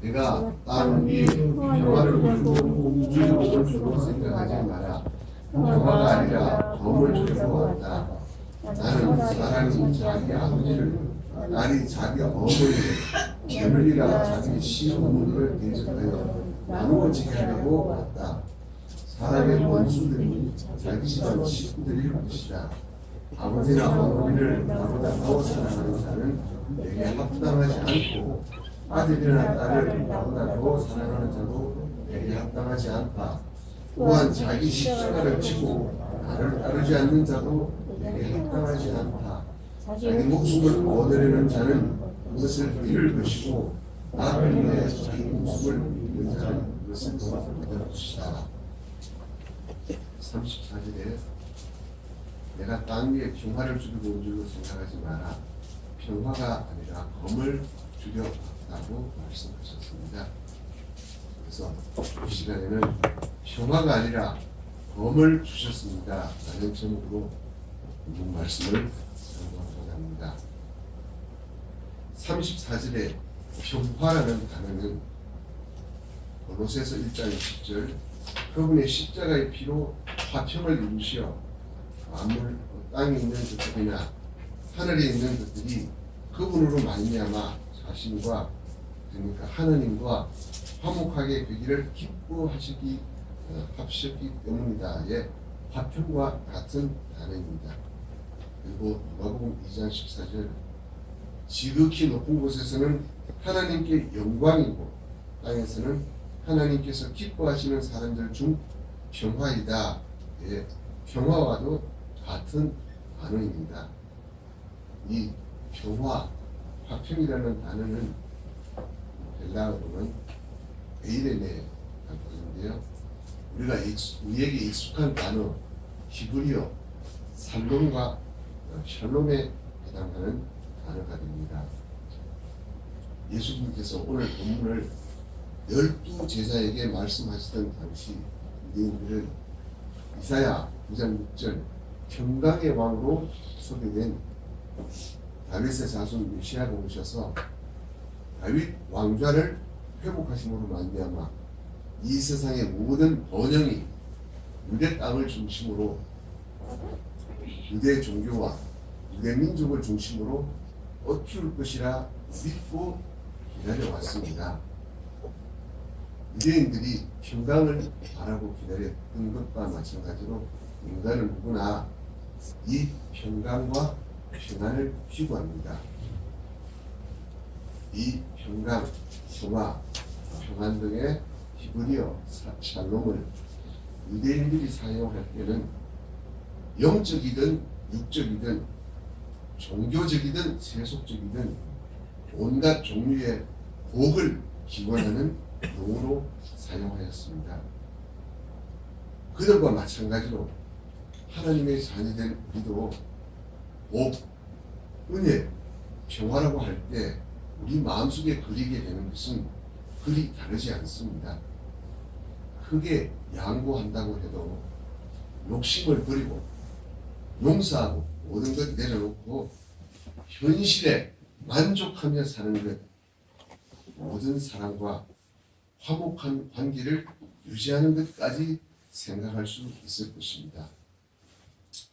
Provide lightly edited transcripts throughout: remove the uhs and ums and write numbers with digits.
내가 땅 위에 평화를 주려고 주로 생각하지 마라. 평화가 아니라 검을 주려고 왔다. 나는 사람이 자기 아버지를, 아니 자기 어머니를 며느리가 자기 시어머니를 대적하여 나누어지게 하려고 왔다. 사람의 원수들이 자기 집안 식구들일 것이다. 아버지나 어머니를 나보다 더 사랑하는 자는 내게 합당하지 않고, 아들이나 딸을 나보다 더 사랑하는 자도 내게 합당하지 않다. 또한 자기 십자가를 지고 나를 따르지 않는 자도 내게 합당하지 않다. 자기 목숨을 얻으려는 자는 그것을 잃을 것이고, 나를 위해 자기 목숨을 잃는 자는 그것을 얻을 것이다. 34절에 내가 땅 위에 평화를 주려고 온 줄로 생각하지 마라. 평화가 아니라 검을 주려 왔다고 말씀하셨습니다. 그래서 이 시간에는 평화가 아니라 검을 주셨습니다 라는 제목으로 이 말씀을 전하고자 합니다. 34절에 평화라는 단어는 골로새서 1장 10절 그분의 십자가의 피로 화평을 이루시어 만물 땅에 있는 것들이나 하늘에 있는 것들이 그분으로 말미암아 자신과, 그러니까 하나님과 화목하게 되기를 기뻐하시기 합셨기 때문이다. 예, 화평과 같은 단어입니다. 그리고 누가복음 2장 14절 지극히 높은 곳에서는 하나님께 영광이고 땅에서는 하나님께서 기뻐하시는 사람들 중 평화이다. 예, 평화와도 같은 단어입니다. 이 평화, 화평이라는 단어는 헬라어로는 에이레네라는 단어인데요. 우리에게 익숙한 단어 히브리어 살롬과 샬롬에 해당하는 단어가 됩니다. 예수님께서 오늘 본문을 12 제자에게 말씀하시던 당시 유대인들은 이사야 9장 6절 평강의 왕으로 소개된 다윗의 자손 메시아가 오셔서 다윗 왕좌를 회복하심으로 말미암아 이 세상의 모든 번영이 유대 땅을 중심으로 유대 종교와 유대 민족을 중심으로 뻗출 것이라 믿고 기다려왔습니다. 유대인들이 평강을 바라고 기다렸던 것과 마찬가지로 인간은 누구나 이 평강과 평안을 피구합니다. 이 평강, 평화, 평안 등의 히브리어 샬롬을 유대인들이 사용할 때는 영적이든 육적이든 종교적이든 세속적이든 온갖 종류의 복을 기원하는 용어로 사용하였습니다. 그들과 마찬가지로 하나님의 자녀된 우리도 복, 은혜, 평화라고 할 때 우리 마음속에 그리게 되는 것은 그리 다르지 않습니다. 크게 양보한다고 해도 욕심을 버리고 용서하고 모든 것 내려놓고 현실에 만족하며 사는 것, 모든 사람과 화목한 관계를 유지하는 것까지 생각할 수 있을 것입니다.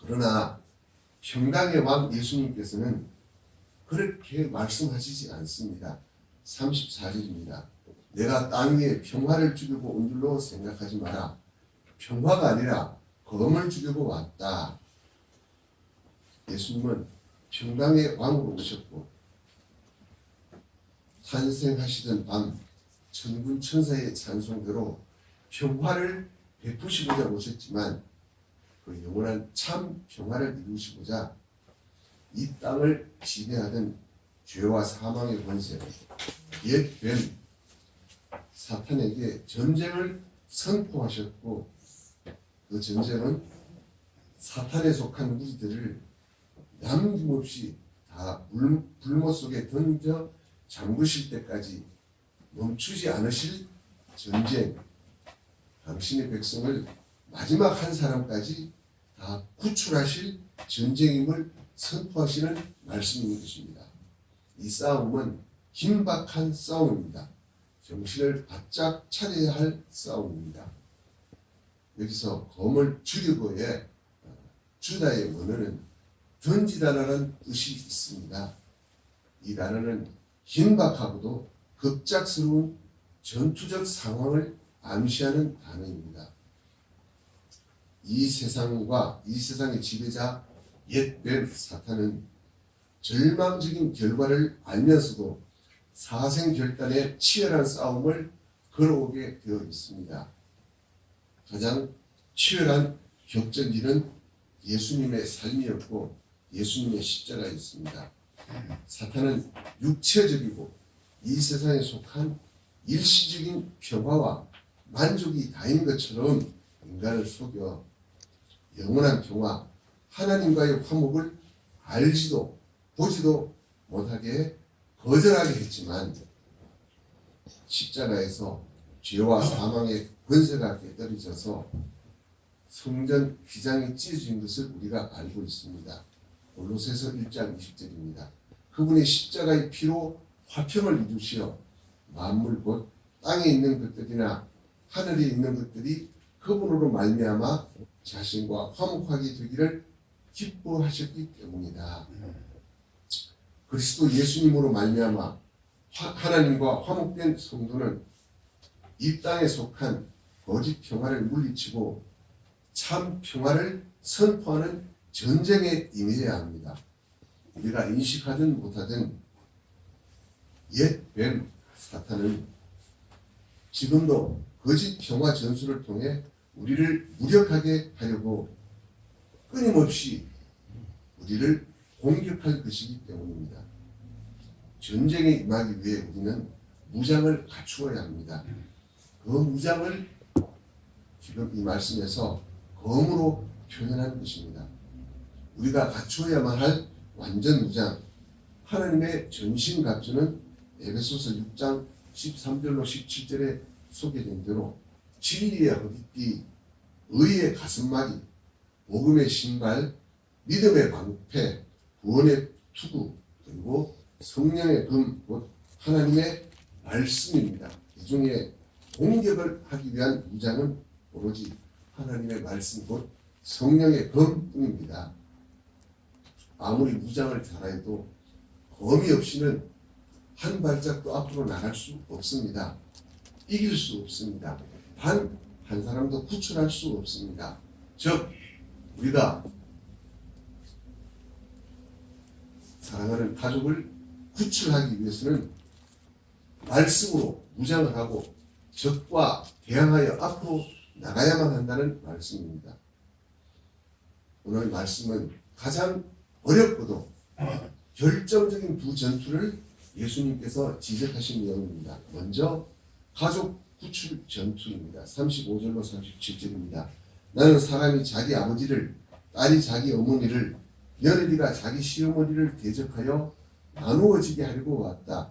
그러나 평강의 왕 예수님께서는 그렇게 말씀하시지 않습니다. 34절입니다. 내가 땅 위에 평화를 주려고 온 줄로 생각하지 마라. 평화가 아니라 검을 주려고 왔다. 예수님은 평강의 왕으로 오셨고 탄생하시던 밤 천군 천사의 찬송대로 평화를 베푸시고자 오셨지만 그 영원한 참 평화를 이루시고자 이 땅을 지배하던 죄와 사망의 권세, 옛뱀 사탄에게 전쟁을 선포하셨고 그 전쟁은 사탄에 속한 우리들을 남김없이 다 불모 속에 던져 잠그실 때까지 멈추지 않으실 전쟁, 당신의 백성을 마지막 한 사람까지 다 구출하실 전쟁임을 선포하시는 말씀인 것입니다. 이 싸움은 긴박한 싸움입니다. 정신을 바짝 차려야 할 싸움입니다. 여기서 검을 줄이고의 주다의 원어는 던지다라는 뜻이 있습니다. 이 단어는 긴박하고도 급작스러운 전투적 상황을 암시하는 단어입니다. 이 세상과 이 세상의 지배자 옛뱀 사탄은 절망적인 결과를 알면서도 사생결단의 치열한 싸움을 걸어오게 되어 있습니다. 가장 치열한 격전지는 예수님의 삶이었고 예수님의 십자가였습니다. 사탄은 육체적이고 이 세상에 속한 일시적인 평화와 만족이 다인 것처럼 인간을 속여 영원한 평화, 하나님과의 화목을 알지도 보지도 못하게 거절하게 했지만 십자가에서 죄와 사망의 권세가 깨뜨려져서 성전 휘장이 찢어진 것을 우리가 알고 있습니다. 골로새서 1장 20절입니다. 그분의 십자가의 피로 화평을 이루시어 만물 곧 땅에 있는 것들이나 하늘에 있는 것들이 그분으로 말미암아 자신과 화목하게 되기를 기뻐하셨기 때문이다. 그리스도 예수님으로 말미암아 하나님과 화목된 성도는 이 땅에 속한 거짓 평화를 물리치고 참 평화를 선포하는 전쟁에 임해야 합니다. 우리가 인식하든 못하든 옛뱀 사탄은 지금도 거짓 평화 전술을 통해 우리를 무력하게 하려고 끊임없이 우리를 공격할 것이기 때문입니다. 전쟁에 임하기 위해 우리는 무장을 갖추어야 합니다. 그 무장을 지금 이 말씀에서 검으로 표현한 것입니다. 우리가 갖추어야만 할 완전 무장, 하나님의 전신갑주는 에베소서 6장 13절로 17절에 소개된 대로 진리의 허리띠, 의의 가슴막이, 복음의 신발, 믿음의 방패, 구원의 투구, 그리고 성령의 금, 곧 하나님의 말씀입니다. 이 중에 공격을 하기 위한 무장은 오로지 하나님의 말씀, 곧 성령의 검뿐입니다. 아무리 무장을 잘해도 검이 없이는 한 발짝도 앞으로 나갈 수 없습니다. 이길 수 없습니다. 단 한 사람도 구출할 수 없습니다. 즉 우리가 사랑하는 가족을 구출하기 위해서는 말씀으로 무장을 하고 적과 대항하여 앞으로 나가야만 한다는 말씀입니다. 오늘 말씀은 가장 어렵고도 결정적인 두 전투를 예수님께서 지적하신 내용입니다. 먼저 가족 구출 전투입니다. 35절로 37절입니다. 나는 사람이 자기 아버지를, 딸이 자기 어머니를, 며느리가 자기 시어머니를 대적하여 나누어지게 하려고 왔다.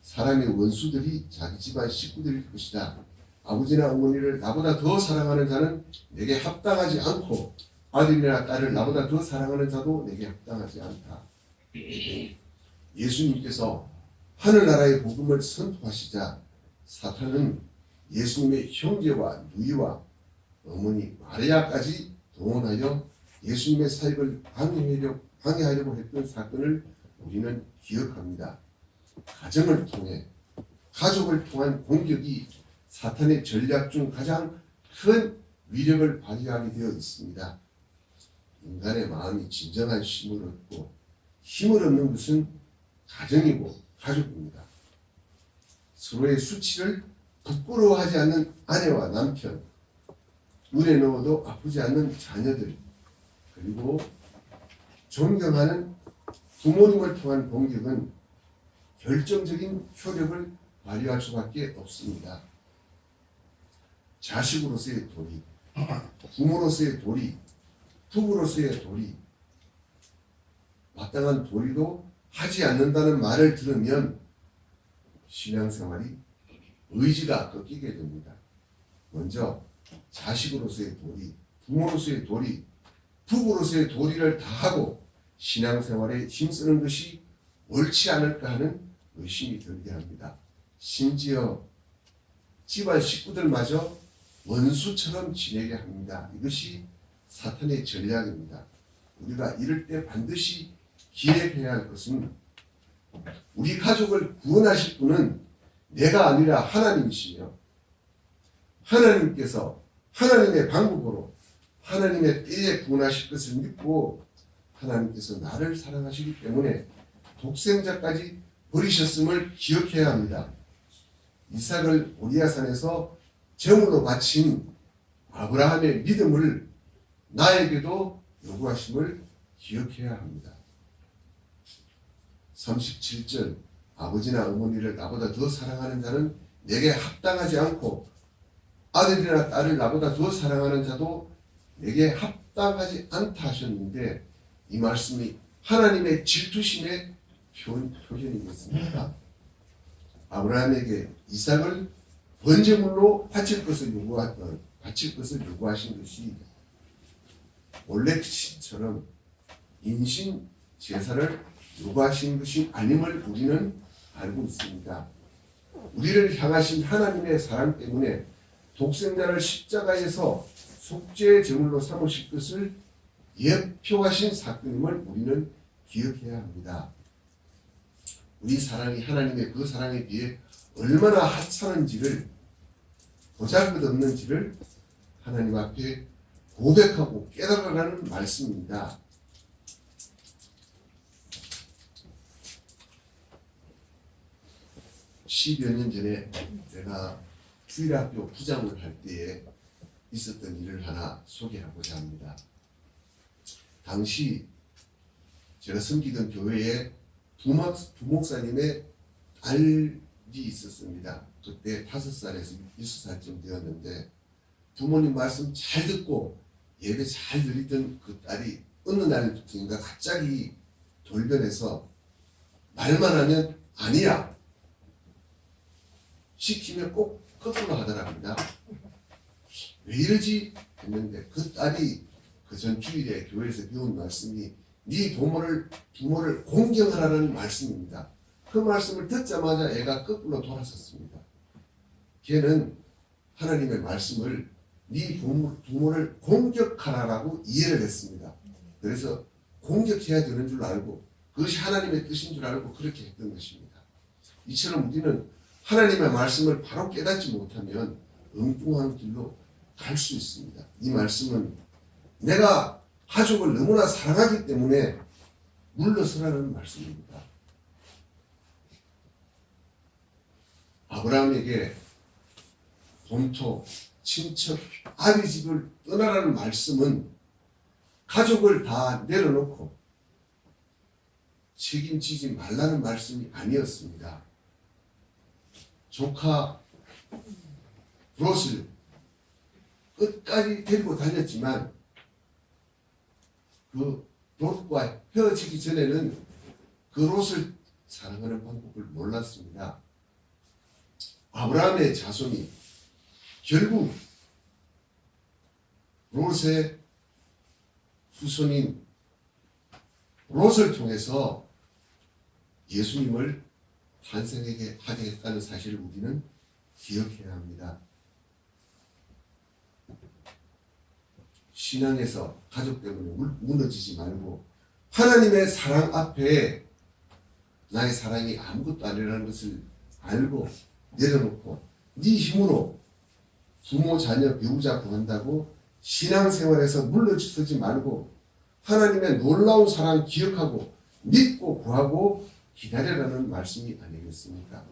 사람의 원수들이 자기 집안 식구들일 것이다. 아버지나 어머니를 나보다 더 사랑하는 자는 내게 합당하지 않고 아들이나 딸을 나보다 더 사랑하는 자도 내게 합당하지 않다. 예수님께서 하늘나라의 복음을 선포하시자 사탄은 예수님의 형제와 누이와 어머니 마리아까지 동원하여 예수님의 사역을 방해하려고 했던 사건을 우리는 기억합니다. 가정을 통해, 가족을 통한 공격이 사탄의 전략 중 가장 큰 위력을 발휘하게 되어 있습니다. 인간의 마음이 진정한 힘을 얻고 힘을 얻는 것은 가정이고 가족입니다. 서로의 수치를 부끄러워하지 않는 아내와 남편, 눈에 넣어도 아프지 않는 자녀들, 그리고 존경하는 부모님을 통한 공격은 결정적인 효력을 발휘할 수밖에 없습니다. 자식으로서의 도리, 부모로서의 도리, 부부로서의 도리, 마땅한 도리도 하지 않는다는 말을 들으면 신앙생활이 의지가 꺾이게 됩니다. 먼저 자식으로서의 도리, 부모로서의 도리, 부부로서의 도리를 다하고 신앙생활에 힘쓰는 것이 옳지 않을까 하는 의심이 들게 합니다. 심지어 집안 식구들마저 원수처럼 지내게 합니다. 이것이 사탄의 전략입니다. 우리가 이럴 때 반드시 기억해야 할 것은 우리 가족을 구원하실 분은 내가 아니라 하나님이시며 하나님께서 하나님의 방법으로 하나님의 때에 구원하실 것을 믿고 하나님께서 나를 사랑하시기 때문에 독생자까지 버리셨음을 기억해야 합니다. 이삭을 모리아산에서 제물로 바친 아브라함의 믿음을 나에게도 요구하심을 기억해야 합니다. 37절 아버지나 어머니를 나보다 더 사랑하는 자는 내게 합당하지 않고 아들이나 딸을 나보다 더 사랑하는 자도 내게 합당하지 않다 하셨는데 이 말씀이 하나님의 질투심의 표현이겠습니까? 아브라함에게 이삭을 번제물로 바칠 것을 요구하신 것이 몰렉신처럼 인신 제사를 요구하신 것이 아님을 우리는 알고 있습니다. 우리를 향하신 하나님의 사랑 때문에 독생자를 십자가에서 속죄의 제물로 삼으실 것을 예표하신 사건임을 우리는 기억해야 합니다. 우리 사랑이 하나님의 그 사랑에 비해 얼마나 하찮은지를 보잘것없는지를 하나님 앞에 고백하고 깨달아가는 말씀입니다. 10여 년 전에 제가 주일학교 부장을 할 때에 있었던 일을 하나 소개하고자 합니다. 당시 제가 섬기던 교회에 부목사님의 딸이 있었습니다. 그때 5살에서 6살쯤 되었는데 부모님 말씀 잘 듣고 예배 잘 드리던 그 딸이 어느 날부터인가 갑자기 돌변해서 말만 하면 아니야 시키면 꼭 거꾸로 하더랍니다. 왜 이러지 했는데 그 딸이 그 전 주일에 교회에서 배운 말씀이 네 부모를 공경하라는 말씀입니다. 그 말씀을 듣자마자 애가 거꾸로 돌아섰습니다. 걔는 하나님의 말씀을 네 부모를 공격하라라고 이해를 했습니다. 그래서 공격해야 되는 줄 알고 그것이 하나님의 뜻인 줄 알고 그렇게 했던 것입니다. 이처럼 우리는 하나님의 말씀을 바로 깨닫지 못하면 엉뚱한 길로 갈 수 있습니다. 이 말씀은 내가 가족을 너무나 사랑하기 때문에 물러서라는 말씀입니다. 아브라함에게 본토, 친척, 아비 집을 떠나라는 말씀은 가족을 다 내려놓고 책임지지 말라는 말씀이 아니었습니다. 조카 롯을 끝까지 데리고 다녔지만 그 롯과 헤어지기 전에는 그 롯을 사랑하는 방법을 몰랐습니다. 아브라함의 자손이 결국 롯의 후손인 롯을 통해서 예수님을 탄생하게 했다는 사실을 우리는 기억해야 합니다. 신앙에서 가족 때문에 무너지지 말고 하나님의 사랑 앞에 나의 사랑이 아무것도 아니라는 것을 알고 내려놓고 네 힘으로 부모, 자녀, 배우자 구한다고 신앙생활에서 물러서지 말고 하나님의 놀라운 사랑 기억하고 믿고 구하고 기다려라는 말씀이 아니겠습니까?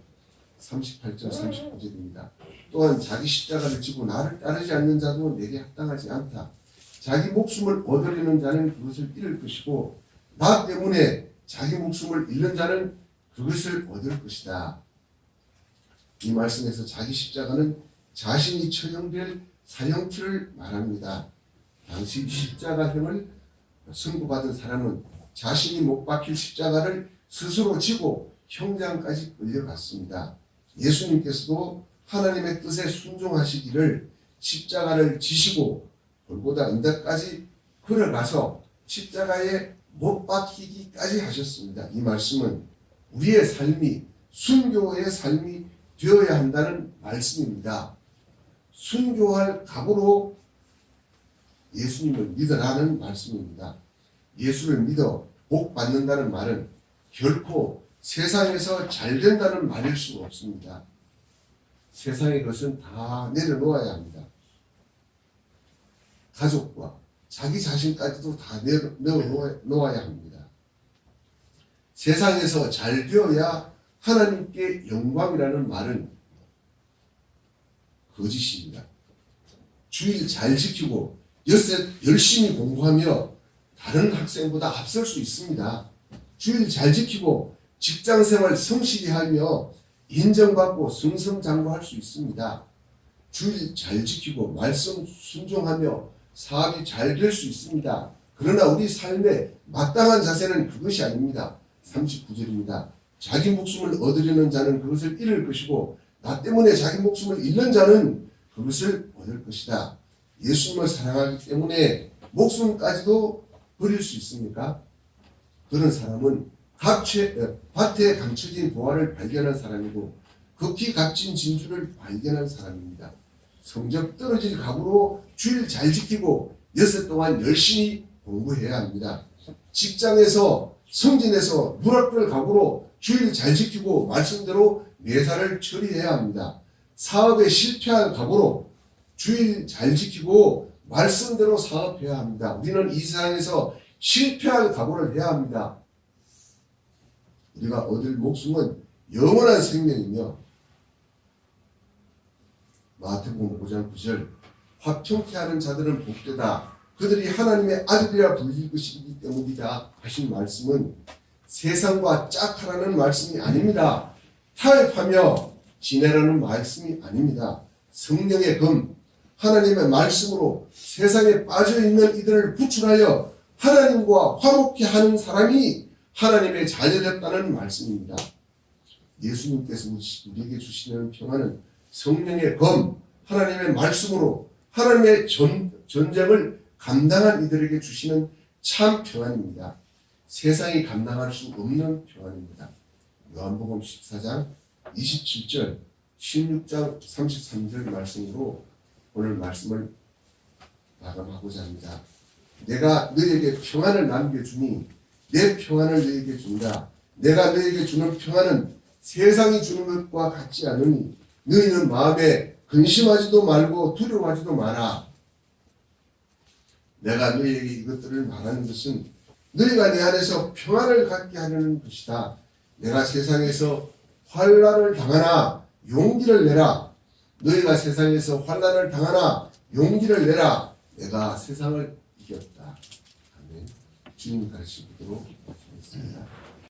38절 39절입니다. 또한 자기 십자가를 지고 나를 따르지 않는 자도 내게 합당하지 않다. 자기 목숨을 얻으려는 자는 그것을 잃을 것이고 나 때문에 자기 목숨을 잃는 자는 그것을 얻을 것이다. 이 말씀에서 자기 십자가는 자신이 처형될 사형틀을 말합니다. 당시 십자가형을 선고받은 사람은 자신이 못 박힐 십자가를 스스로 지고 형장까지 끌려갔습니다. 예수님께서도 하나님의 뜻에 순종하시기를 십자가를 지시고 골고다 언덕까지 걸어가서 십자가에 못 박히기까지 하셨습니다. 이 말씀은 우리의 삶이 순교의 삶이 되어야 한다는 말씀입니다. 순교할 각오로 예수님을 믿으라는 말씀입니다. 예수를 믿어 복 받는다는 말은 결코 세상에서 잘 된다는 말일 수가 없습니다. 세상의 것은 다 내려놓아야 합니다. 가족과 자기 자신까지도 다 내려놓아야 합니다. 세상에서 잘 되어야 하나님께 영광이라는 말은 거짓입니다. 주일 잘 지키고 열심히 공부하며 다른 학생보다 앞설 수 있습니다. 주일 잘 지키고 직장생활 성실히 하며 인정받고 승승장구할 수 있습니다. 주일 잘 지키고 말씀 순종하며 사업이 잘 될 수 있습니다. 그러나 우리 삶의 마땅한 자세는 그것이 아닙니다. 39절입니다. 자기 목숨을 얻으려는 자는 그것을 잃을 것이고 나 때문에 자기 목숨을 잃는 자는 그것을 얻을 것이다. 예수님을 사랑하기 때문에 목숨까지도 버릴 수 있습니까? 그런 사람은 밭에 감춰진 보화를 발견한 사람이고 극히 값진 진주를 발견한 사람입니다. 성적 떨어질 각오로 주일 잘 지키고 엿새 동안 열심히 공부해야 합니다. 직장에서 승진해서 누락될 각오로 주일 잘 지키고 말씀대로 매사를 처리해야 합니다. 사업에 실패할 각오로 주일 잘 지키고 말씀대로 사업해야 합니다. 우리는 이 세상에서 실패할 각오를 해야 합니다. 우리가 얻을 목숨은 영원한 생명이며 마태복음 5장 9절 화평케 하는 자들은 복되다. 그들이 하나님의 아들이라 불릴 것이기 때문이다 하신 말씀은 세상과 짝하라는 말씀이 아닙니다. 타협하며 지내라는 말씀이 아닙니다. 성령의 검 하나님의 말씀으로 세상에 빠져있는 이들을 구출하여 하나님과 화목케 하는 사람이 하나님의 자녀였다는 말씀입니다. 예수님께서 우리에게 주시는 평안은 성령의 검 하나님의 말씀으로 하나님의 전쟁을 감당한 이들에게 주시는 참 평안입니다. 세상이 감당할 수 없는 평안입니다. 요한복음 14장 27절 16장 33절 말씀으로 오늘 말씀을 마감하고자 합니다. 내가 너에게 평안을 남겨주니 내 평안을 너에게 준다. 내가 너에게 주는 평안은 세상이 주는 것과 같지 않으니 너희는 마음에 근심하지도 말고 두려워하지도 마라. 내가 너희에게 이것들을 말하는 것은 너희가 내 안에서 평안을 갖게 하려는 것이다. 내가 세상에서 환난을 당하나 용기를 내라. 너희가 세상에서 환난을 당하나 용기를 내라. 내가 세상을 이겼다. 아멘. 주님 가르치도록 하겠습니다.